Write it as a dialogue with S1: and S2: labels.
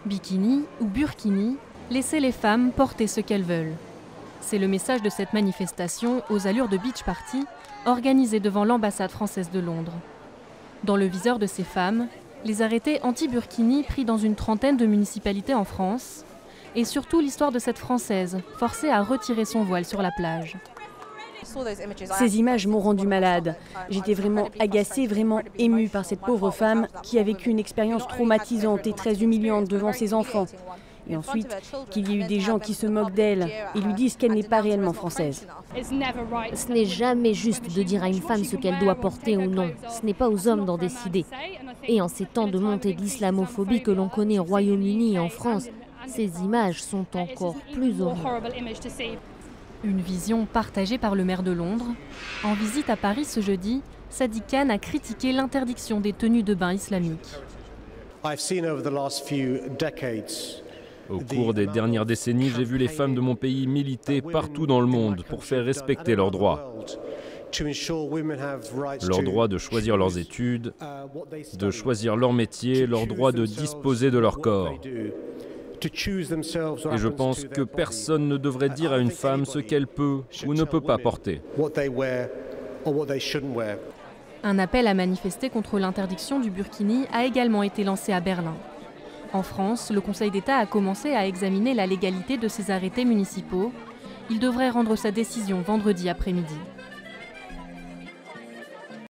S1: Bikini ou burkini, laissez les femmes porter ce qu'elles veulent. C'est le message de cette manifestation aux allures de beach party organisée devant l'ambassade française de Londres. Dans le viseur de ces femmes, les arrêtés anti-burkini pris dans une trentaine de municipalités en France et surtout l'histoire de cette Française forcée à retirer son voile sur la plage.
S2: Ces images m'ont rendu malade. J'étais vraiment agacée, vraiment émue par cette pauvre femme qui a vécu une expérience traumatisante et très humiliante devant ses enfants. Et ensuite, qu'il y ait eu des gens qui se moquent d'elle et lui disent qu'elle n'est pas réellement française.
S3: Ce n'est jamais juste de dire à une femme ce qu'elle doit porter ou non. Ce n'est pas aux hommes d'en décider. Et en ces temps de montée de l'islamophobie que l'on connaît au Royaume-Uni et en France, ces images sont encore plus horribles.
S1: Une vision partagée par le maire de Londres. En visite à Paris ce jeudi, Sadiq Khan a critiqué l'interdiction des tenues de bain islamiques.
S4: Au cours des dernières décennies, j'ai vu les femmes de mon pays militer partout dans le monde pour faire respecter leurs droits. Leur droit de choisir leurs études, de choisir leur métier, leur droit de disposer de leur corps. Et je pense que personne ne devrait dire à une femme ce qu'elle peut ou ne peut pas porter.
S1: Un appel à manifester contre l'interdiction du burkini a également été lancé à Berlin. En France, le Conseil d'État a commencé à examiner la légalité de ces arrêtés municipaux. Il devrait rendre sa décision vendredi après-midi.